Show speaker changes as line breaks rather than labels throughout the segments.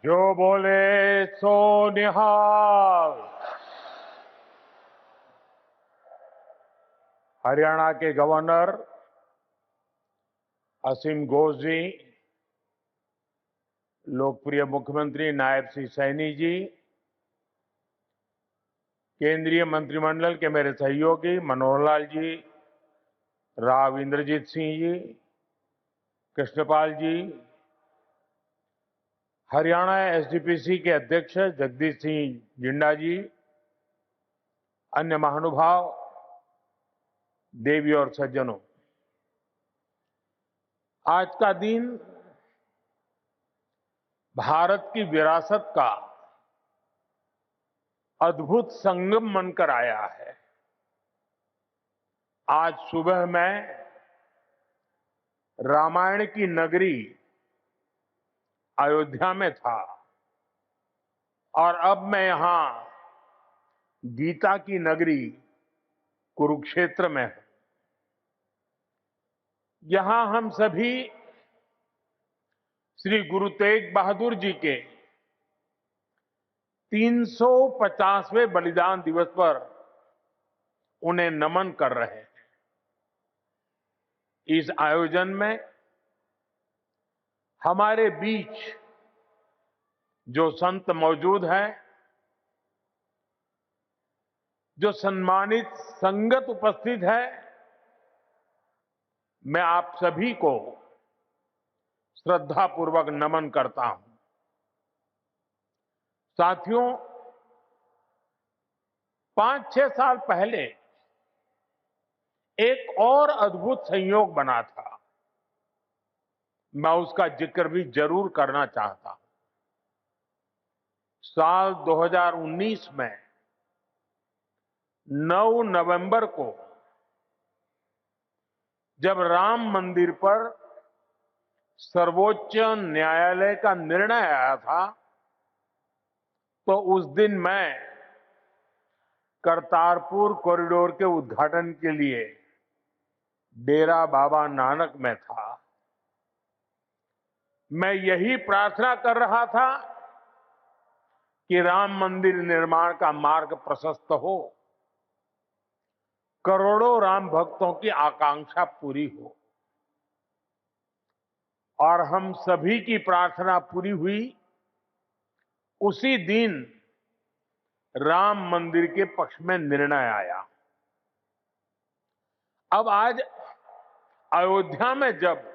जो बोले सो निहाल। हरियाणा के गवर्नर असीम घोष जी, लोकप्रिय मुख्यमंत्री नायब सिंह सैनी जी, केंद्रीय मंत्रिमंडल के मेरे सहयोगी मनोहर लाल जी, राव इंद्रजीत सिंह जी, कृष्णपाल जी, हरियाणा एसजीपीसी के अध्यक्ष जगदीश सिंह जिंडा जी, अन्य महानुभाव, देवी और सज्जनों, आज का दिन भारत की विरासत का अद्भुत संगम बनकर आया है। आज सुबह मैं रामायण की नगरी अयोध्या में था और अब मैं यहां गीता की नगरी कुरुक्षेत्र में हूं। यहां हम सभी श्री गुरु तेग बहादुर जी के 350वें बलिदान दिवस पर उन्हें नमन कर रहे हैं। इस आयोजन में हमारे बीच जो संत मौजूद हैं, जो सम्मानित संगत उपस्थित है, मैं आप सभी को श्रद्धापूर्वक नमन करता हूं। साथियों, 5-6 साल पहले एक और अद्भुत संयोग बना था। मैं उसका जिक्र भी जरूर करना चाहता हूं। साल 2019 में 9 नवंबर को जब राम मंदिर पर सर्वोच्च न्यायालय का निर्णय आया था, तो उस दिन मैं करतारपुर कॉरिडोर के उद्घाटन के लिए डेरा बाबा नानक में था। मैं यही प्रार्थना कर रहा था कि राम मंदिर निर्माण का मार्ग प्रशस्त हो, करोड़ों राम भक्तों की आकांक्षा पूरी हो। और हम सभी की प्रार्थना पूरी हुई। उसी दिन राम मंदिर के पक्ष में निर्णय आया। अब आज अयोध्या में जब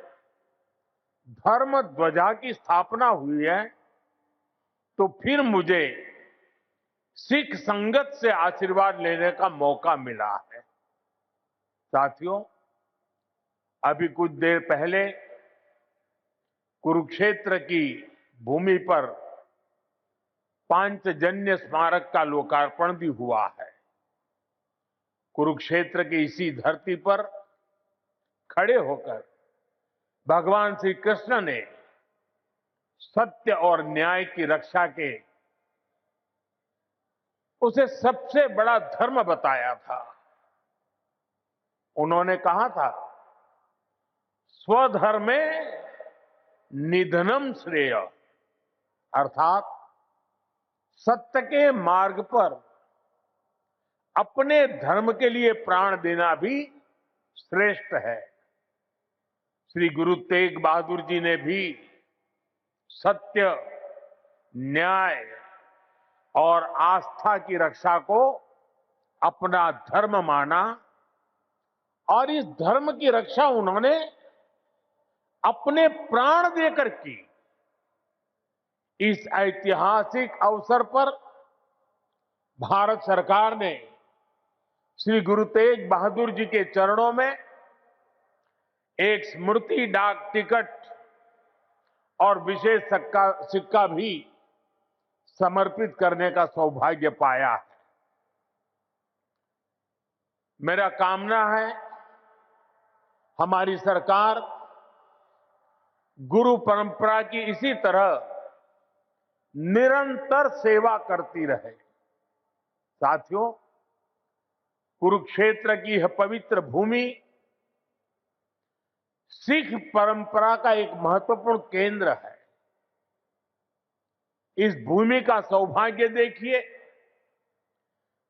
धर्म ध्वजा की स्थापना हुई है, तो फिर मुझे सिख संगत से आशीर्वाद लेने का मौका मिला है। साथियों, अभी कुछ देर पहले कुरुक्षेत्र की भूमि पर पांचजन्य स्मारक का लोकार्पण भी हुआ है। कुरुक्षेत्र की इसी धरती पर खड़े होकर भगवान श्री कृष्ण ने सत्य और न्याय की रक्षा के उसे सबसे बड़ा धर्म बताया था। उन्होंने कहा था, स्वधर्मे निधनम श्रेय, अर्थात सत्य के मार्ग पर अपने धर्म के लिए प्राण देना भी श्रेष्ठ है। श्री गुरु तेग बहादुर जी ने भी सत्य, न्याय और आस्था की रक्षा को अपना धर्म माना और इस धर्म की रक्षा उन्होंने अपने प्राण देकर की। इस ऐतिहासिक अवसर पर भारत सरकार ने श्री गुरु तेग बहादुर जी के चरणों में एक स्मृति डाक टिकट और विशेष सिक्का भी समर्पित करने का सौभाग्य पाया है। मेरा कामना है हमारी सरकार गुरु परंपरा की इसी तरह निरंतर सेवा करती रहे। साथियों, कुरुक्षेत्र की यह पवित्र भूमि सिख परंपरा का एक महत्वपूर्ण केंद्र है। इस भूमि का सौभाग्य देखिए,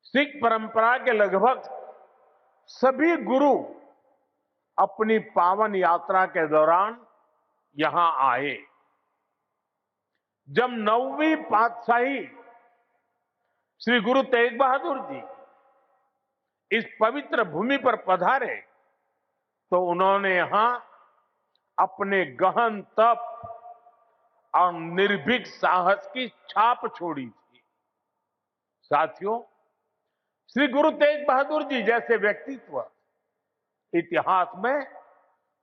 सिख परंपरा के लगभग सभी गुरु अपनी पावन यात्रा के दौरान यहां आए। जब 9वीं पातशाही श्री गुरु तेग बहादुर जी इस पवित्र भूमि पर पधारे तो उन्होंने यहां अपने गहन तप और निर्भीक साहस की छाप छोड़ी थी। साथियों, श्री गुरु तेग बहादुर जी जैसे व्यक्तित्व इतिहास में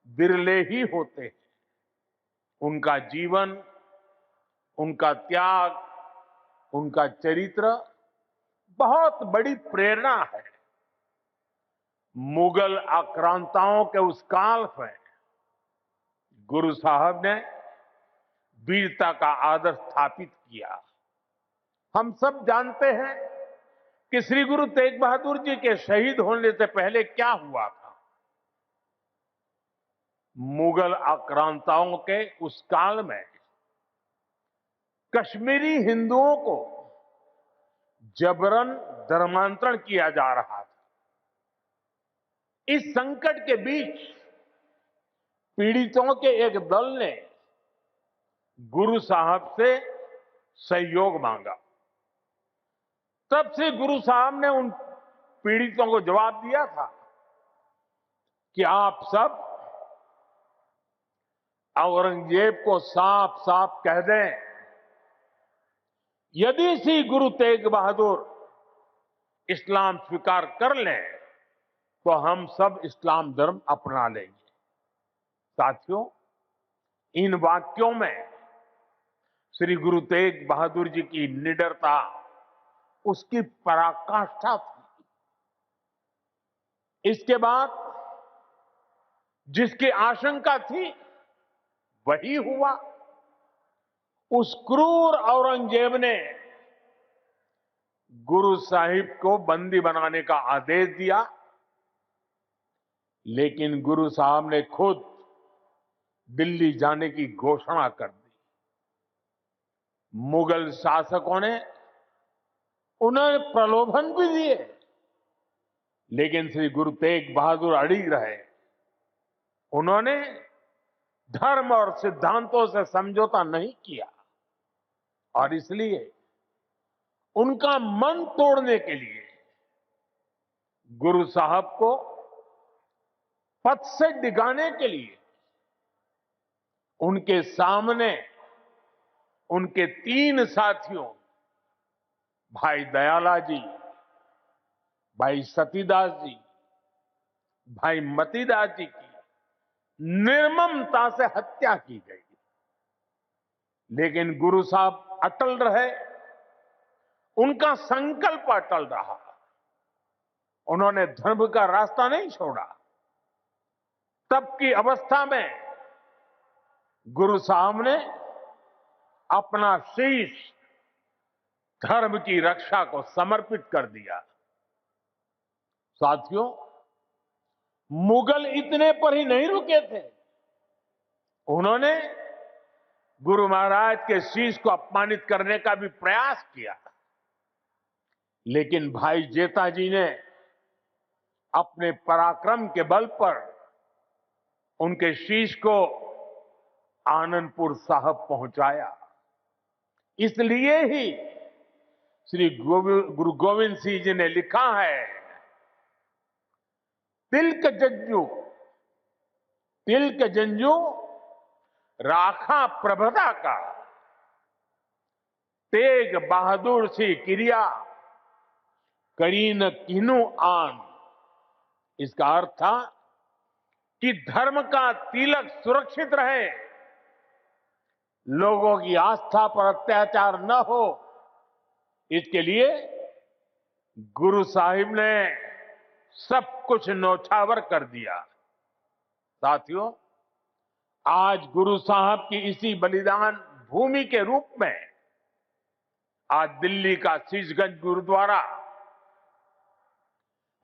विरले ही होते हैं। उनका जीवन, उनका त्याग, उनका चरित्र बहुत बड़ी प्रेरणा है। मुगल आक्रांताओं के उस काल में गुरु साहब ने वीरता का आदर्श स्थापित किया। हम सब जानते हैं कि श्री गुरु तेग बहादुर जी के शहीद होने से पहले क्या हुआ था। मुगल आक्रांताओं के उस काल में कश्मीरी हिंदुओं को जबरन धर्मांतरण किया जा रहा था। इस संकट के बीच पीड़ितों के एक दल ने गुरु साहब से सहयोग मांगा। तब से गुरु साहब ने उन पीड़ितों को जवाब दिया था कि आप सब औरंगजेब को साफ साफ कह दें, यदि श्री गुरु तेग बहादुर इस्लाम स्वीकार कर लें तो हम सब इस्लाम धर्म अपना लेंगे। साथियों, इन वाक्यों में श्री गुरु तेग बहादुर जी की निडरता, उसकी पराकाष्ठा थी। इसके बाद जिसकी आशंका थी वही हुआ। उस क्रूर औरंगजेब ने गुरु साहिब को बंदी बनाने का आदेश दिया, लेकिन गुरु साहब ने खुद दिल्ली जाने की घोषणा कर दी। मुगल शासकों ने उन्हें प्रलोभन भी दिए, लेकिन श्री गुरु तेग बहादुर अड़िग रहे। उन्होंने धर्म और सिद्धांतों से समझौता नहीं किया और इसलिए उनका मन तोड़ने के लिए गुरु साहब को पथ से डिगाने के लिए उनके सामने उनके 3 साथियों, भाई दयाला जी, भाई सतीदास जी, भाई मतीदास जी की निर्ममता से हत्या की गई। लेकिन गुरु साहब अटल रहे, उनका संकल्प अटल रहा। उन्होंने धर्म का रास्ता नहीं छोड़ा। तब की अवस्था में गुरु साहब ने अपना शीश धर्म की रक्षा को समर्पित कर दिया। साथियों, मुगल इतने पर ही नहीं रुके थे। उन्होंने गुरु महाराज के शीश को अपमानित करने का भी प्रयास किया, लेकिन भाई जेठा जी ने अपने पराक्रम के बल पर उनके शीश को आनंदपुर साहब पहुंचाया। इसलिए ही श्री गुरु गोविंद सिंह जी ने लिखा है, तिलक जंजू राखा प्रभता का, तेग बहादुर सी क्रिया करी न किन्हू आन। इसका अर्थ था कि धर्म का तिलक सुरक्षित रहे, लोगों की आस्था पर अत्याचार न हो, इसके लिए गुरु साहिब ने सब कुछ न्यौछावर कर दिया। साथियों, आज गुरु साहब की इसी बलिदान भूमि के रूप में आज दिल्ली का शीशगंज गुरुद्वारा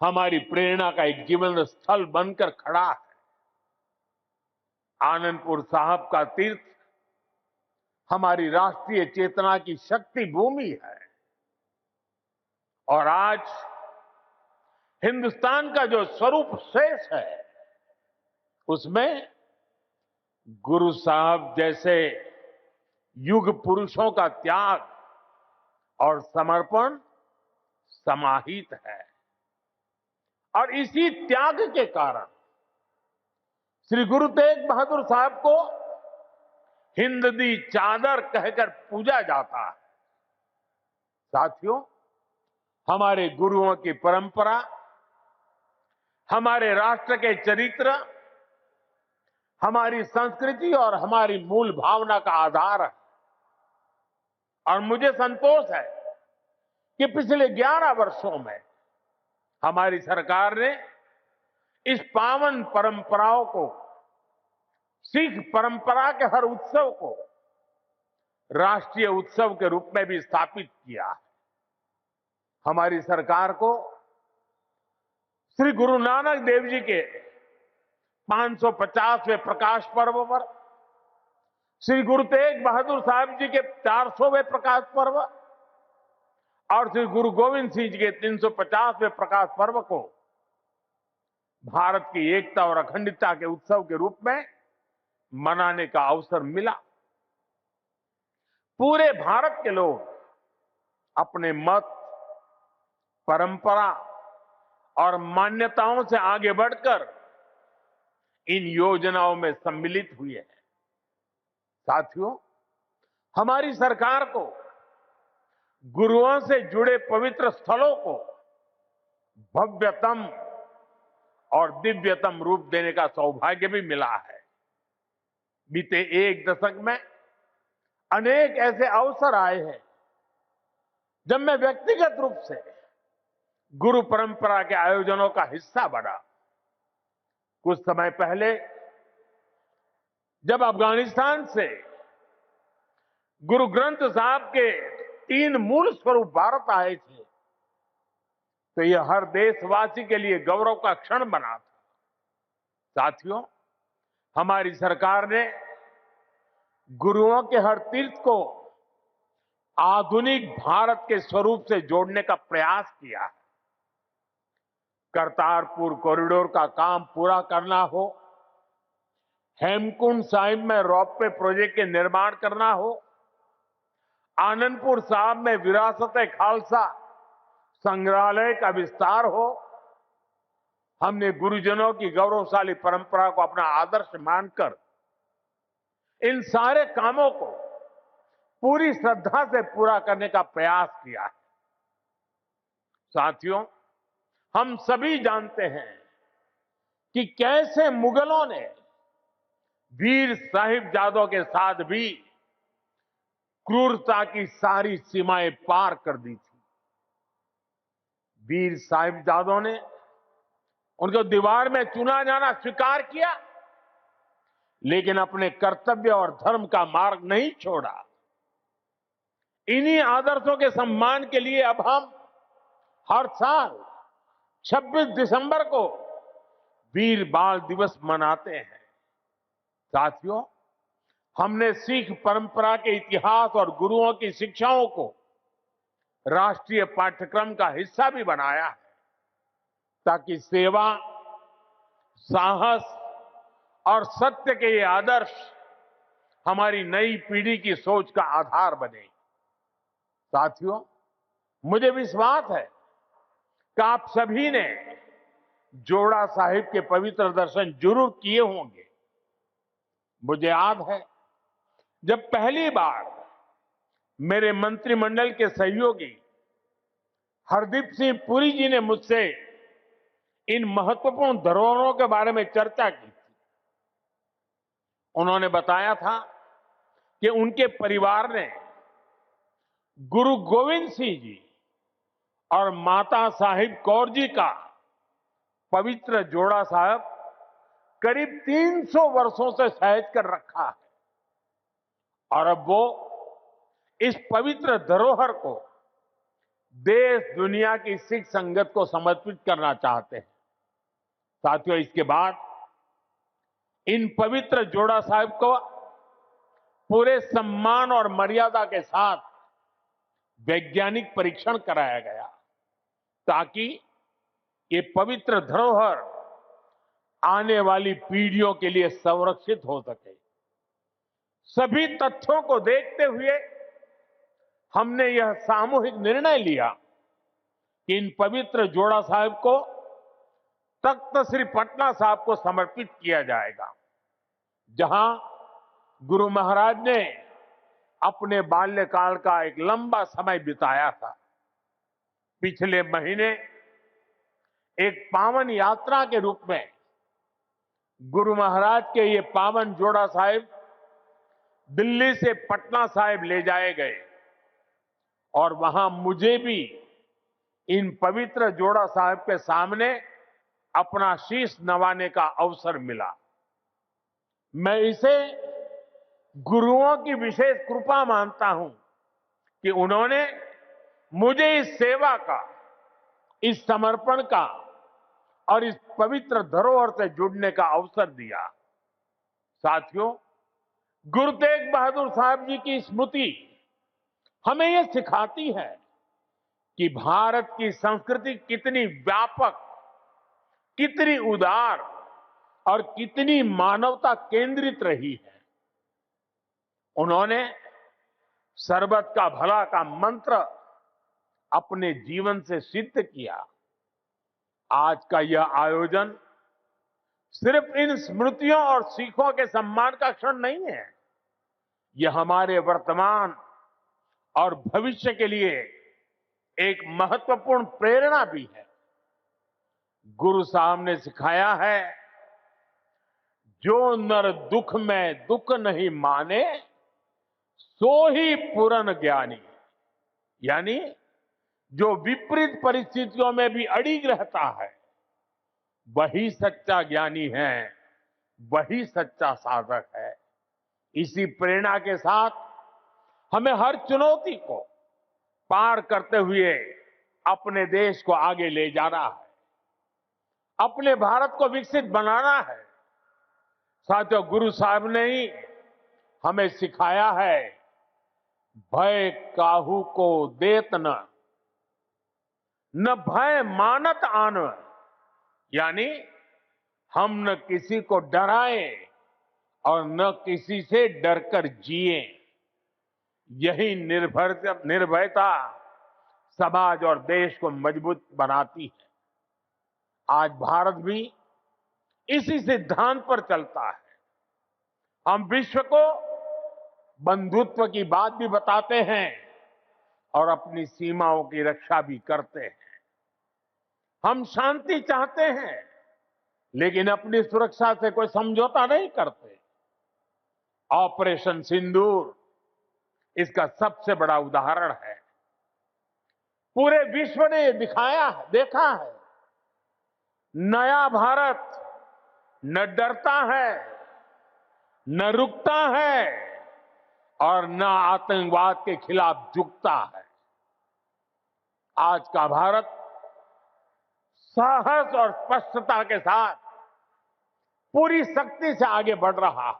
हमारी प्रेरणा का एक जीवन स्थल बनकर खड़ा है। आनंदपुर साहब का तीर्थ हमारी राष्ट्रीय चेतना की शक्ति भूमि है। और आज हिंदुस्तान का जो स्वरूप शेष है, उसमें गुरु साहब जैसे युग पुरुषों का त्याग और समर्पण समाहित है। और इसी त्याग के कारण श्री गुरु तेग बहादुर साहब को हिंद दी चादर कहकर पूजा जाता है। साथियों, हमारे गुरुओं की परंपरा हमारे राष्ट्र के चरित्र, हमारी संस्कृति और हमारी मूल भावना का आधार है। और मुझे संतोष है कि पिछले 11 वर्षों में हमारी सरकार ने इस पावन परंपराओं को, सिख परंपरा के हर उत्सव को राष्ट्रीय उत्सव के रूप में भी स्थापित किया है। हमारी सरकार को श्री गुरु नानक देव जी के 550वें प्रकाश पर्व पर, श्री गुरु तेग बहादुर साहब जी के 400वें प्रकाश पर्व और श्री गुरु गोविंद सिंह जी के 350वें प्रकाश पर्व को भारत की एकता और अखंडता के उत्सव के रूप में मनाने का अवसर मिला। पूरे भारत के लोग अपने मत, परंपरा और मान्यताओं से आगे बढ़कर इन योजनाओं में सम्मिलित हुए हैं। साथियों, हमारी सरकार को गुरुओं से जुड़े पवित्र स्थलों को भव्यतम और दिव्यतम रूप देने का सौभाग्य भी मिला है। बीते एक दशक में अनेक ऐसे अवसर आए हैं जब मैं व्यक्तिगत रूप से गुरु परंपरा के आयोजनों का हिस्सा बना। कुछ समय पहले जब अफगानिस्तान से गुरु ग्रंथ साहब के 3 मूल स्वरूप भारत आए थे, तो यह हर देशवासी के लिए गौरव का क्षण बना था। साथियों, हमारी सरकार ने गुरुओं के हर तीर्थ को आधुनिक भारत के स्वरूप से जोड़ने का प्रयास किया है। करतारपुर कॉरिडोर का काम पूरा करना हो, हेमकुंड साहिब में रोपवे प्रोजेक्ट के निर्माण करना हो, आनंदपुर साहिब में विरासत-ए खालसा संग्रहालय का विस्तार हो, हमने गुरुजनों की गौरवशाली परंपरा को अपना आदर्श मानकर इन सारे कामों को पूरी श्रद्धा से पूरा करने का प्रयास किया है। साथियों, हम सभी जानते हैं कि कैसे मुगलों ने वीर साहिबजादों के साथ भी क्रूरता की सारी सीमाएं पार कर दी थी। वीर साहिबजादों ने उनको दीवार में चुना जाना स्वीकार किया, लेकिन अपने कर्तव्य और धर्म का मार्ग नहीं छोड़ा। इन्हीं आदर्शों के सम्मान के लिए अब हम हर साल 26 दिसंबर को वीर बाल दिवस मनाते हैं। साथियों, हमने सिख परंपरा के इतिहास और गुरुओं की शिक्षाओं को राष्ट्रीय पाठ्यक्रम का हिस्सा भी बनाया है, ताकि सेवा, साहस और सत्य के ये आदर्श हमारी नई पीढ़ी की सोच का आधार बने। साथियों, मुझे विश्वास है कि आप सभी ने जोड़ा साहिब के पवित्र दर्शन जरूर किए होंगे। मुझे याद है जब पहली बार मेरे मंत्रिमंडल के सहयोगी हरदीप सिंह पुरी जी ने मुझसे इन महत्वपूर्ण धरोहरों के बारे में चर्चा की थी। उन्होंने बताया था कि उनके परिवार ने गुरु गोविंद सिंह जी और माता साहिब कौर जी का पवित्र जोड़ा साहब करीब 300 वर्षों से सहेज कर रखा है, और अब वो इस पवित्र धरोहर को देश दुनिया की सिख संगत को समर्पित करना चाहते हैं। साथियों, इसके बाद इन पवित्र जोड़ा साहिब को पूरे सम्मान और मर्यादा के साथ वैज्ञानिक परीक्षण कराया गया ताकि ये पवित्र धरोहर आने वाली पीढ़ियों के लिए संरक्षित हो सके। सभी तथ्यों को देखते हुए हमने यह सामूहिक निर्णय लिया कि इन पवित्र जोड़ा साहिब को तख्त श्री पटना साहिब को समर्पित किया जाएगा, जहां गुरु महाराज ने अपने बाल्यकाल का एक लंबा समय बिताया था। पिछले महीने एक पावन यात्रा के रूप में गुरु महाराज के ये पावन जोड़ा साहिब दिल्ली से पटना साहिब ले जाए गए और वहां मुझे भी इन पवित्र जोड़ा साहिब के सामने अपना शीश नवाने का अवसर मिला। मैं इसे गुरुओं की विशेष कृपा मानता हूं कि उन्होंने मुझे इस सेवा का, इस समर्पण का और इस पवित्र धरोहर से जुड़ने का अवसर दिया। साथियों, गुरु तेग बहादुर साहब जी की स्मृति हमें यह सिखाती है कि भारत की संस्कृति कितनी व्यापक, कितनी उदार और कितनी मानवता केंद्रित रही है। उन्होंने सर्वत का भला का मंत्र अपने जीवन से सिद्ध किया। आज का यह आयोजन सिर्फ इन स्मृतियों और सीखों के सम्मान का क्षण नहीं है, यह हमारे वर्तमान और भविष्य के लिए एक महत्वपूर्ण प्रेरणा भी है। गुरु साहब ने सिखाया है, जो नर दुख में दुख नहीं माने सो ही पूर्ण ज्ञानी, यानी जो विपरीत परिस्थितियों में भी अड़िग रहता है वही सच्चा ज्ञानी है, वही सच्चा साधक है। इसी प्रेरणा के साथ हमें हर चुनौती को पार करते हुए अपने देश को आगे ले जाना है, अपने भारत को विकसित बनाना है। साथियों, गुरु साहब ने ही हमें सिखाया है, भय काहू को देत न भय मानत आन, यानी हम न किसी को डराए और न किसी से डरकर जिए। यही निर्भयता समाज और देश को मजबूत बनाती है। आज भारत भी इसी सिद्धांत पर चलता है। हम विश्व को बंधुत्व की बात भी बताते हैं और अपनी सीमाओं की रक्षा भी करते हैं। हम शांति चाहते हैं, लेकिन अपनी सुरक्षा से कोई समझौता नहीं करते। ऑपरेशन सिंदूर इसका सबसे बड़ा उदाहरण है। पूरे विश्व ने देखा है, नया भारत न डरता है, न रुकता है और न आतंकवाद के खिलाफ झुकता है। आज का भारत साहस और स्पष्टता के साथ पूरी शक्ति से आगे बढ़ रहा है।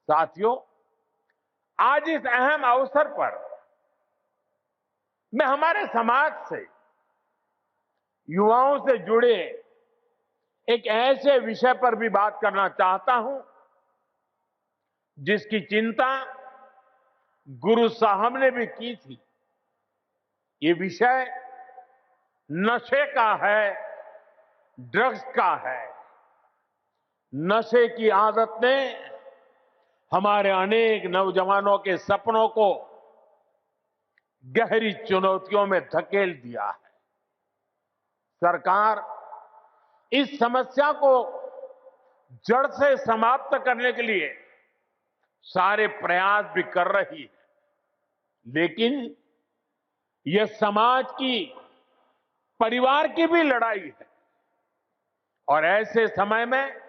साथियों, आज इस अहम अवसर पर मैं हमारे समाज से, युवाओं से जुड़े एक ऐसे विषय पर भी बात करना चाहता हूं जिसकी चिंता गुरु साहब ने भी की थी। ये विषय नशे का है, ड्रग्स का है। नशे की आदत ने हमारे अनेक नौजवानों के सपनों को गहरी चुनौतियों में धकेल दिया है। सरकार इस समस्या को जड़ से समाप्त करने के लिए सारे प्रयास भी कर रही है, लेकिन यह समाज की, परिवार की भी लड़ाई है। और ऐसे समय में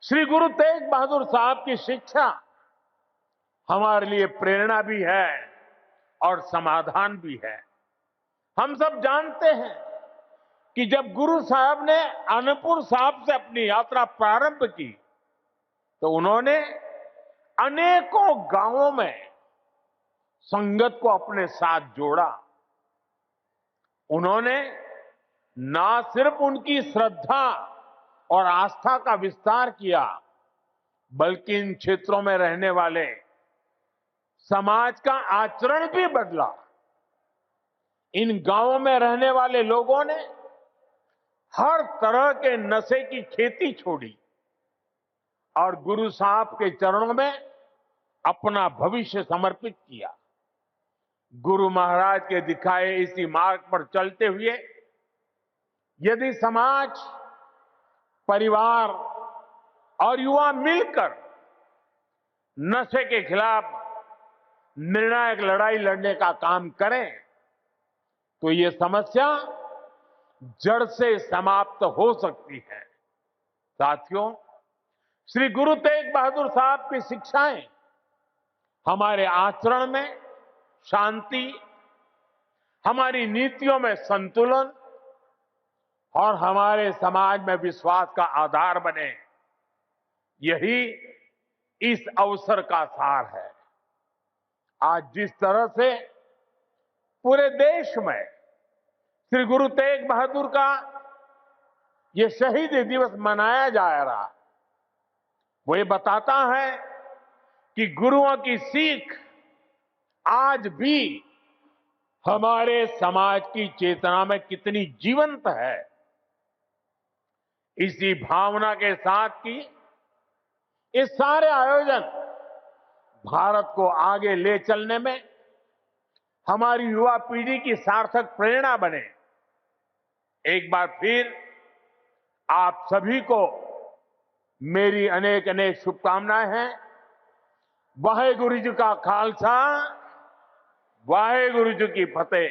श्री गुरु तेग बहादुर साहब की शिक्षा हमारे लिए प्रेरणा भी है और समाधान भी है। हम सब जानते हैं कि जब गुरु साहब ने आनंदपुर साहिब से अपनी यात्रा प्रारंभ की तो उन्होंने अनेकों गांवों में संगत को अपने साथ जोड़ा। उन्होंने ना सिर्फ उनकी श्रद्धा और आस्था का विस्तार किया, बल्कि इन क्षेत्रों में रहने वाले समाज का आचरण भी बदला। इन गांवों में रहने वाले लोगों ने हर तरह के नशे की खेती छोड़ी और गुरु साहब के चरणों में अपना भविष्य समर्पित किया। गुरु महाराज के दिखाए इसी मार्ग पर चलते हुए यदि समाज, परिवार और युवा मिलकर नशे के खिलाफ निर्णायक लड़ाई लड़ने का काम करें, तो ये समस्या जड़ से समाप्त हो सकती है। साथियों, श्री गुरु तेग बहादुर साहब की शिक्षाएं हमारे आचरण में शांति, हमारी नीतियों में संतुलन और हमारे समाज में विश्वास का आधार बने, यही इस अवसर का सार है। आज जिस तरह से पूरे देश में श्री गुरु तेग बहादुर का ये शहीदी दिवस मनाया जा रहा है, वो ये बताता है कि गुरुओं की सीख आज भी हमारे समाज की चेतना में कितनी जीवंत है। इसी भावना के साथ की ये सारे आयोजन भारत को आगे ले चलने में हमारी युवा पीढ़ी की सार्थक प्रेरणा बने। एक बार फिर आप सभी को मेरी अनेक अनेक शुभकामनाएं हैं। वाहेगुरु जी का खालसा, वाहेगुरु जी की फतेह।